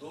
2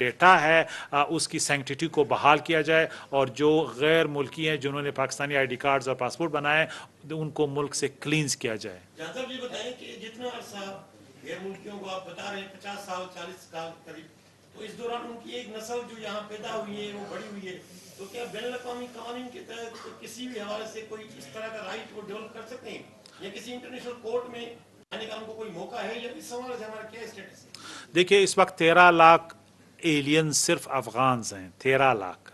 data ہے اس کی sanctity کو بحال کیا جائے اور جو غیر ملکی ہیں جنہوں نے پاکستانی آئی ڈی کارڈز اور پاسپورٹ بنائے ان کو ملک سے کلینز کیا جائے. جہاں تک یہ بتائیں کہ جتنا عرصہ غیر ملکیوں کو آپ بتا رہے ہیں 50 سال 40 سال قریب، تو اس دوران ان کی ایک نسل جو یہاں پیدا ہوئی ہے وہ بڑی ہوئی ہے، تو کیا بین الاقوامی قوانین کے تحت کسی بھی حوالے سے کوئی اس طرح کا رائٹ وہ ڈیولپ کر سکتے ہیں یا کسی انٹرنیشنل کورٹ میں آنے کا ان کو کوئی موقع ہے، یا اس حوالے سے ہمارا کیا اسٹیٹس ہے؟ دیکھیے اس وقت 13 لاکھ ایلین صرف افغانز ہیں. 13 لاکھ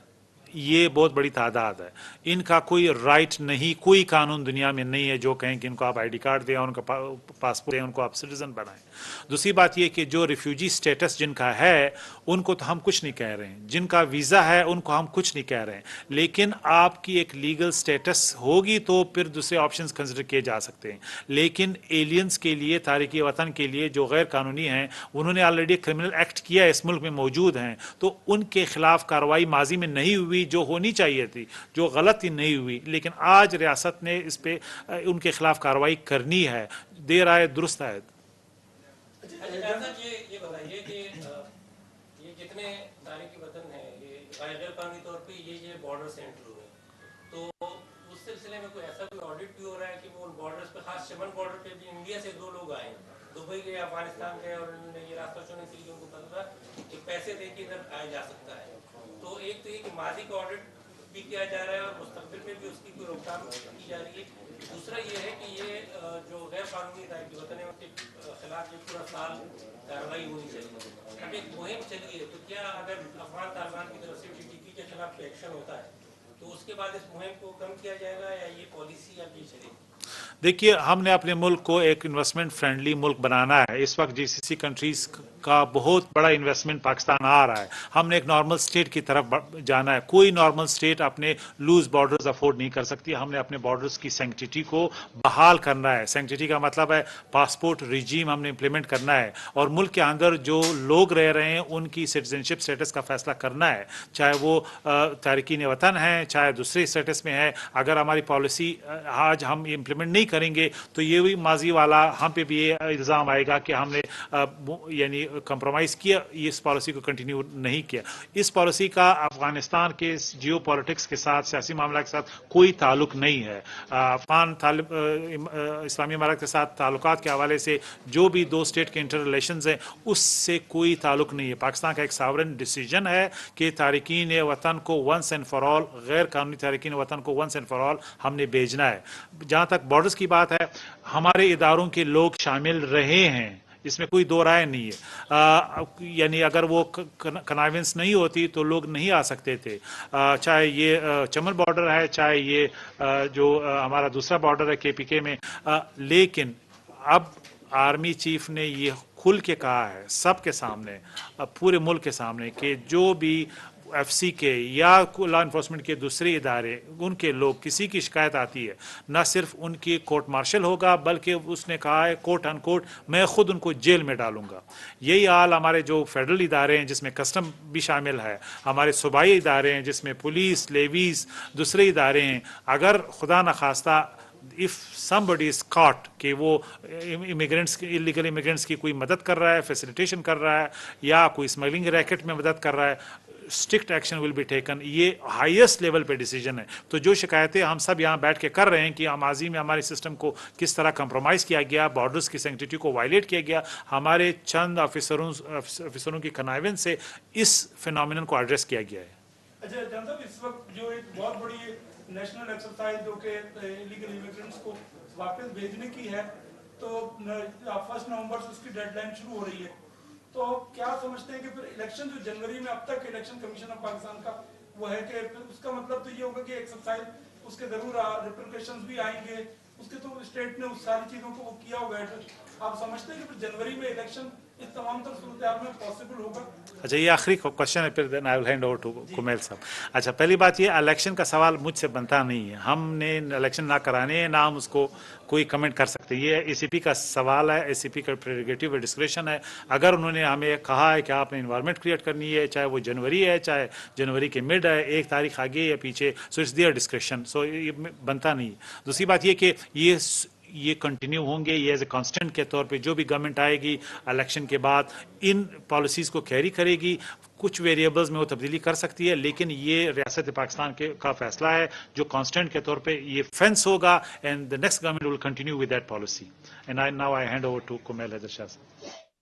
یہ بہت بڑی تعداد ہے. ان کا کوئی رائٹ نہیں، کوئی قانون دنیا میں نہیں ہے جو کہیں کہ ان کو آپ آئی ڈی کارڈ دیں اور ان کا پاسپورٹ دیں، ان کو آپ سٹیزن بنائیں. دوسری بات یہ کہ جو ریفیوجی سٹیٹس جن کا ہے ان کو تو ہم کچھ نہیں کہہ رہے ہیں، جن کا ویزا ہے ان کو ہم کچھ نہیں کہہ رہے ہیں، لیکن آپ کی ایک لیگل سٹیٹس ہوگی تو پھر دوسرے آپشنز کنسیڈر کیے جا سکتے ہیں. لیکن ایلینز کے لیے، تارکین وطن کے لیے جو غیر قانونی ہیں، انہوں نے آلریڈی کرمنل ایکٹ کیا ہے، اس ملک میں موجود ہیں، تو ان کے خلاف کارروائی ماضی میں نہیں ہوئی جو ہونی چاہیے تھی، جو غلطی نہیں ہوئی، لیکن آج ریاست نے اس پہ ان کے خلاف کارروائی کرنی ہے. دیر آئے درست آئے. یہ بتائیے کہ یہ جتنے تارکین وطن ہیں یہ غیر قانونی طور پہ یہ بارڈر سے انٹر ہوئے، تو اس سلسلے میں کوئی ایسا کوئی آڈٹ بھی ہو رہا ہے کہ وہ ان بارڈرز پہ، خاص چمن بارڈر پہ بھی انڈیا سے 2 لوگ آئے ہیں، دبئی گئے، افغانستان گئے، اور انہوں نے یہ راستہ چنے کے لیے ان کو پتا تھا کہ پیسے دے کے ادھر آیا جا سکتا ہے. تو ایک تو یہ کہ ماضی کا آڈٹ بھی کیا جا رہا ہے اور مستقبل میں بھی اس کی کوئی روک تھام کی جا رہی ہے. دوسرا یہ ہے کہ یہ جو غیر قانونی تارکین وطن ہیں ان کے خلاف یہ پورا سال کارروائی ہونی چاہیے. اب ایک مہم چلی ہے، تو کیا اگر افغان طالبان کی طرف سے ٹی ٹی پی کے خلاف ایکشن ہوتا ہے تو اس کے بعد اس مہم کو کم کیا جائے گا یا یہ پالیسی اب یہ چلے گی؟ دیکھیے ہم نے اپنے ملک کو ایک انویسٹمنٹ فرینڈلی ملک بنانا ہے. اس وقت جی سی سی کنٹریز کا بہت بڑا انویسٹمنٹ پاکستان آ رہا ہے. ہم نے ایک نارمل سٹیٹ کی طرف جانا ہے. کوئی نارمل سٹیٹ اپنے لوز بارڈرز افورڈ نہیں کر سکتی. ہم نے اپنے بارڈرز کی سینکٹیٹی کو بحال کرنا ہے. سینکٹیٹی کا مطلب ہے پاسپورٹ ریجیم ہم نے امپلیمنٹ کرنا ہے، اور ملک کے اندر جو لوگ رہ رہے ہیں ان کی سٹیزنشپ سٹیٹس کا فیصلہ کرنا ہے، چاہے وہ تارکین وطن ہیں چاہے دوسرے سٹیٹس میں ہے. اگر ہماری پالیسی آج ہم امپلیمنٹ نہیں کریں گے تو یہ بھی ماضی والا ہم پہ بھی یہ الزام آئے گا کہ ہم نے یعنی کمپرومائز کیا، اس پالیسی کو کنٹینیو نہیں کیا. اس پالیسی کا افغانستان کے جیو پالیٹکس کے ساتھ، سیاسی معاملات کے ساتھ کوئی تعلق نہیں ہے. افغان اسلامی امارات کے ساتھ تعلقات کے حوالے سے جو بھی 2 اسٹیٹ کے انٹر ریلیشنز ہیں اس سے کوئی تعلق نہیں ہے. پاکستان کا ایک ساورن ڈیسیجن ہے کہ تارکین وطن کو ونس اینڈ فار آل، غیر قانونی تارکین وطن کو ونس اینڈ فار آل ہم نے بھیجنا ہے. جہاں تک بارڈرز کی بات ہے، ہمارے اداروں کے لوگ شامل رہے ہیں، اس میں کوئی دو رائے نہیں ہے. یعنی اگر وہ کنائیونس نہیں ہوتی تو لوگ نہیں آ سکتے تھے. چاہے یہ چمن بارڈر ہے، چاہے یہ جو ہمارا دوسرا بارڈر ہے کے پی کے میں. لیکن اب آرمی چیف نے یہ کھل کے کہا ہے سب کے سامنے، پورے ملک کے سامنے، کہ جو بھی ایف سی کے یا لا انفورسمنٹ کے دوسرے ادارے ان کے لوگ کسی کی شکایت آتی ہے، نہ صرف ان کی کورٹ مارشل ہوگا بلکہ اس نے کہا ہے کوٹ ان کوٹ میں خود ان کو جیل میں ڈالوں گا. یہی حال ہمارے جو فیڈرل ادارے ہیں جس میں کسٹم بھی شامل ہے، ہمارے صوبائی ادارے ہیں جس میں پولیس، لیویز، دوسرے ادارے ہیں. اگر خدا نخواستہ if somebody is caught کہ وہ امیگرینٹس اللیگل امیگرینٹس کی کوئی مدد کر رہا ہے، فیسیلیٹیشن کر رہا ہے یا کوئی اسمگلنگ ریکٹ میں مدد کر رہا ہے، strict action will be taken. یہ ہائیسٹ لیول پہ ڈیسیجن ہے. تو جو شکایتیں ہم سب یہاں بیٹھ کے کر رہے ہیں کہ ماضی میں ہمارے سسٹم کو کس طرح کمپرومائز کیا گیا، بارڈرز کی سینکٹیٹی کو وائلیٹ کیا گیا، ہمارے چند آفیسروں کی کنائیونس سے اس فینومینن کو ایڈریس کیا گیا ہے. اچھا جان صاحب، اس وقت جو ایک بہت بڑی نیشنل ایکسرسائز جو کہ انلیگل امیگرینٹس کو واپس بھیجنے کی ہے، تو 1 نومبر سے اس کی ڈیڈ لائن شروع ہو رہی ہے. تو کیا سمجھتے ہیں کہ پھر الیکشن جو جنوری میں اب تک الیکشن کمیشن آف پاکستان کا وہ ہے کہ اس کا مطلب تو یہ ہوگا کہ ایکسرسائز اس کے ضرور ریپریکیشنز بھی آئیں گے، اس کے تو اسٹیٹ نے اس ساری چیزوں کو وہ کیا ہوگا. آپ سمجھتے ہیں کہ پھر جنوری میں الیکشن اس تمام تر صورتحال میں پاسبل ہوگا؟ اچھا یہ آخری کوشچن ہے، پھر دین آئی ول ہینڈ اوور ٹو کمیل صاحب. اچھا پہلی بات یہ الیکشن کا سوال مجھ سے بنتا نہیں ہے. ہم نے الیکشن نہ کرانے ہیں، نہ ہم اس کو کوئی کمنٹ کر سکتے. یہ اے سی پی کا سوال ہے، اے سی پی کا پریروگیٹو ہے، ڈسکریشن ہے. اگر انہوں نے ہمیں کہا ہے کہ آپ نے انوائرمنٹ کریٹ کرنی ہے، چاہے وہ جنوری ہے چاہے جنوری کے مڈ ہے، 1 تاریخ آگے یا پیچھے، سو اٹس دیئر ڈسکریشن. سو یہ بنتا نہیں. دوسری بات یہ کہ یہ یہ کنٹینیو ہوں گے, یہ ایز اے کانسٹنٹ کے طور پہ جو بھی گورنمنٹ آئے گی الیکشن کے بعد ان پالیسیز کو کیری کرے گی. کچھ ویریبلز میں وہ تبدیلی کر سکتی ہے, لیکن یہ ریاست پاکستان کا فیصلہ ہے جو کانسٹنٹ کے طور پہ یہ فینس ہوگا, and the next government will continue with that policy. And now I hand over to Kumail Haider Shah.